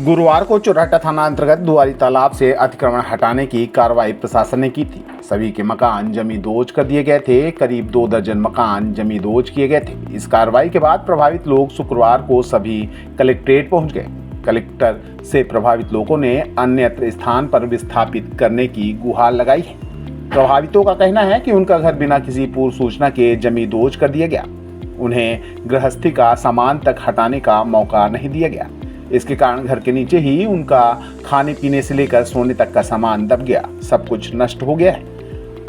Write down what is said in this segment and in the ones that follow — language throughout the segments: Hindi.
गुरुवार को चौराहा थाना अंतर्गत दुआरी तालाब से अतिक्रमण हटाने की कार्रवाई प्रशासन ने की थी। सभी के मकान जमींदोज कर दिए गए थे। करीब 2 दर्जन मकान जमींदोज किए गए थे। इस कार्रवाई के बाद प्रभावित लोग शुक्रवार को सभी कलेक्ट्रेट पहुंच गए। कलेक्टर से प्रभावित लोगों ने अन्यत्र स्थान पर विस्थापित करने की गुहार लगाई है। प्रभावितों का कहना है कि उनका घर बिना किसी पूर्व सूचना के जमींदोज कर दिया गया। उन्हें गृहस्थी का सामान तक हटाने का मौका नहीं दिया गया। इसके कारण घर के नीचे ही उनका खाने पीने से लेकर सोने तक का सामान दब गया। सब कुछ नष्ट हो गया है।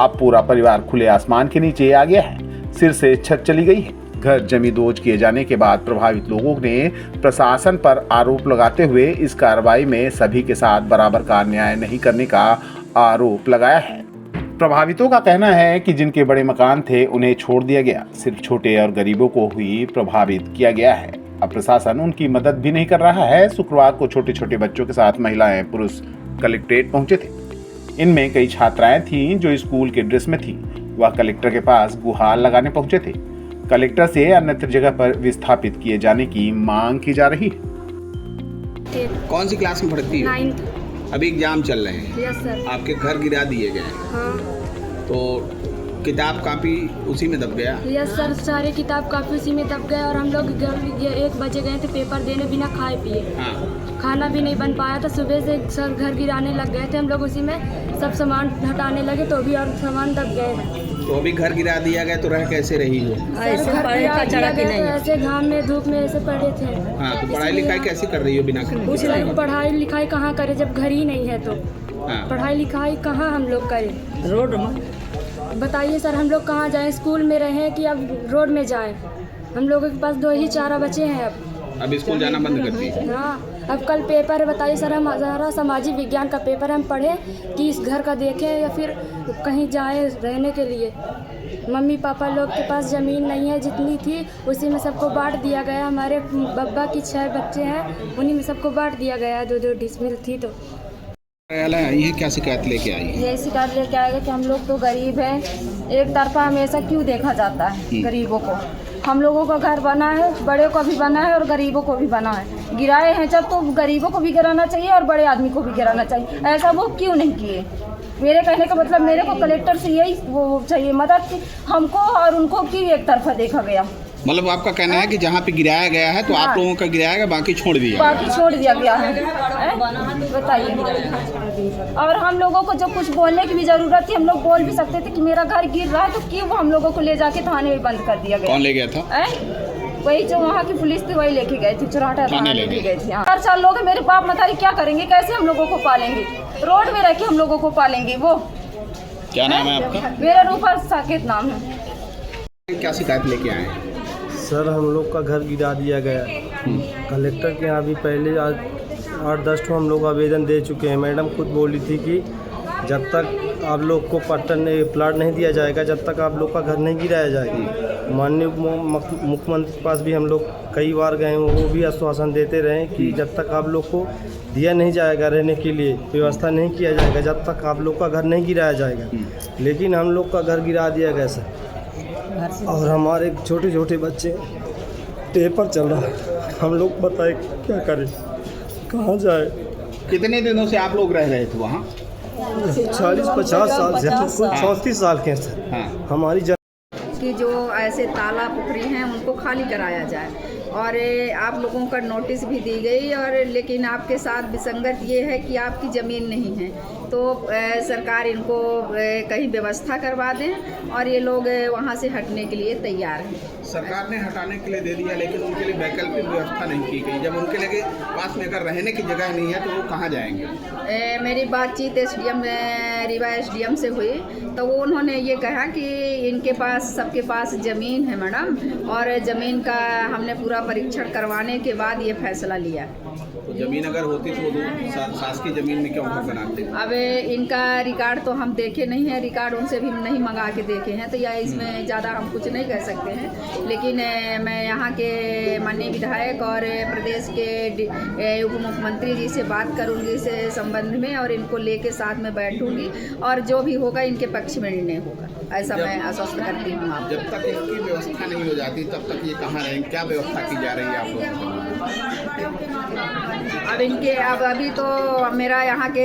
अब पूरा परिवार खुले आसमान के नीचे आ गया है। सिर से छत चली गई है। घर जमींदोज किए जाने के बाद प्रभावित लोगों ने प्रशासन पर आरोप लगाते हुए इस कार्रवाई में सभी के साथ बराबर का न्याय नहीं करने का आरोप लगाया है। प्रभावितों का कहना है कि जिनके बड़े मकान थे उन्हें छोड़ दिया गया। सिर्फ छोटे और गरीबों को ही प्रभावित किया गया है। अब प्रशासन उनकी मदद भी नहीं कर रहा है। शुक्रवार को छोटे छोटे बच्चों के साथ महिलाएं पुरुष कलेक्ट्रेट पहुंचे थे। इनमें कई छात्राएं थीं जो स्कूल के ड्रेस में थीं। वह कलेक्टर के पास गुहार लगाने पहुंचे थे। कलेक्टर से अन्यत्र जगह पर विस्थापित किए जाने की मांग की जा रही है। कौन सी क्लास में पढ़ती है? 9th। अभी एग्जाम चल रहे हैं। Yes sir. आपके घर गिरा दिए गए, हाँ। तो किताब कापी उसी में दब गया? यस सर, सारे किताब कापी उसी में दब गए और हम लोग 1 बजे गए थे पेपर देने बिना खाए पिए। हाँ। खाना भी नहीं बन पाया था। सुबह से सब घर गिराने लग गए थे। हम लोग उसी में सब सामान हटाने लगे तो भी और सामान दब गए। तो अभी घर गिरा दिया गया तो रह कैसे रही हो? ऐसे ऐसे घाम में धूप में ऐसे पड़े थे। हाँ, तो पढ़ाई लिखाई कैसे कर रही हो बिना कुछ नहीं। पढ़ाई लिखाई कहाँ करें जब घर ही नहीं है तो? हाँ। पढ़ाई लिखाई कहाँ हम लोग करें? रोड में बताइए सर, हम लोग कहाँ जाएं? स्कूल में रहें कि अब रोड में जाएं? हम लोगों के पास 2 ही चारा बचे हैं। अब स्कूल जाना बंद कर दी? हाँ, अब कल पेपर है। बताइए सर, हम हमारा सामाजिक विज्ञान का पेपर हम पढ़ें कि इस घर का देखें या फिर कहीं जाएं रहने के लिए? मम्मी पापा लोग के पास ज़मीन नहीं है। जितनी थी उसी में सबको बांट दिया गया। हमारे बब्बा की 6 बच्चे हैं, उन्हीं में सबको बांट दिया गया। 2-2 डिसमिल थी। तो ये क्या शिकायत लेके आई है? ये शिकायत लेके आएगा कि हम लोग तो गरीब हैं। एक तरफा हमेशा क्यों देखा जाता है गरीबों को? हम लोगों का घर बना है, बड़े को भी बना है और गरीबों को भी बना है। गिराए हैं जब तो गरीबों को भी गिराना चाहिए और बड़े आदमी को भी गिराना चाहिए। ऐसा वो क्यों नहीं किए? मेरे कहने का मतलब मेरे को कलेक्टर से यही वो चाहिए मदद कि हमको और उनको क्यों एक तरफा देखा गया। मतलब आपका कहना है कि जहाँ पे गिराया गया है तो आप लोगों का गिराया गया, बाकी छोड़ दिया? बाकी छोड़ दिया गया है। बताइए। और हम लोगों को जो कुछ बोलने की भी जरूरत थी, हम लोग बोल भी सकते थे कि मेरा घर गिर रहा है, तो क्यों वो हम लोगों को ले जाके थाने में बंद कर दिया गया? कौन ले गया था? वही जो वहाँ की पुलिस थी वही लेके गए थे। चौराहा थाने लेके गए थे। 4 लोग हैं। मेरे बाप मतारी क्या करेंगे? कैसे हम लोगों को पालेंगे? रोड में रह के हम लोगों को पालेंगे वो? क्या नाम है आपका? मेरा रूपा साकेत नाम है। क्या शिकायत लेके आए हैं? सर, हम लोग का घर गिरा दिया गया। कलेक्टर के यहाँ भी पहले 8-10 ठो हम लोग आवेदन दे चुके हैं। मैडम खुद बोली थी कि जब तक आप लोग को प्लाट नहीं दिया जाएगा, जब तक आप लोग का घर नहीं गिराया जाएगा। माननीय मुख्यमंत्री के पास भी हम लोग कई बार गए हैं। वो भी आश्वासन देते रहे कि जब तक आप लोग को दिया नहीं जाएगा, रहने के लिए व्यवस्था नहीं किया जाएगा, जब तक आप लोग का घर नहीं गिराया जाएगा। लेकिन हम लोग का घर गिरा दिया गया सर। और हमारे छोटे छोटे बच्चे पेपर चल रहा है। हम लोग बताए क्या करें, कहाँ जाए? कितने दिनों से आप लोग रह रहे थे वहाँ? 40-50 साल से, 34 साल के सर। हाँ। हमारी कि जो ऐसे तालाब पुखरी हैं उनको खाली कराया जाए। और आप लोगों का नोटिस भी दी गई, और लेकिन आपके साथ विसंगत ये है कि आपकी ज़मीन नहीं है। तो सरकार इनको कहीं व्यवस्था करवा दें और ये लोग वहाँ से हटने के लिए तैयार हैं। सरकार ने हटाने के लिए दे दिया, लेकिन उनके लिए वैकल्पिक व्यवस्था नहीं की गई। जब उनके लगे पास में अगर रहने की जगह नहीं है तो वो कहाँ जाएंगे? मेरी बातचीत SDM रीवा SDM से हुई तो वो उन्होंने ये कहा कि इनके पास सबके पास ज़मीन है मैडम, और ज़मीन का हमने पूरा परीक्षण करवाने के बाद ये फैसला लिया। तो ज़मीन अगर होती तो वो शासकीय ज़मीन में क्यों घर बनाते? अब इनका रिकॉर्ड तो हम देखे नहीं है, रिकॉर्ड उनसे भी नहीं मंगा के देखे हैं, तो या इसमें ज़्यादा हम कुछ नहीं कह सकते हैं। लेकिन मैं यहाँ के माननीय विधायक और प्रदेश के उप मुख्यमंत्री जी से बात करूँगी इस संबंध में, और इनको लेके साथ में बैठूँगी और जो भी होगा इनके पक्ष में निर्णय होगा, ऐसा मैं आश्वस्त करती हूँ आपको। जब तक इनकी व्यवस्था नहीं हो जाती तब तक ये कहाँ रहेंगे? क्या व्यवस्था की जा रही है आप लोगों को? अब इनके अब अभी तो मेरा यहाँ के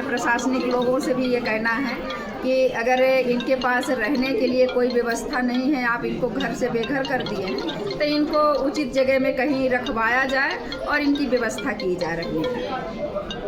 प्रशासनिक लोगों से भी ये कहना है कि अगर इनके पास रहने के लिए कोई व्यवस्था नहीं है, आप इनको घर से बेघर कर दिए हैं, तो इनको उचित जगह में कहीं रखवाया जाए और इनकी व्यवस्था की जाए रखने की।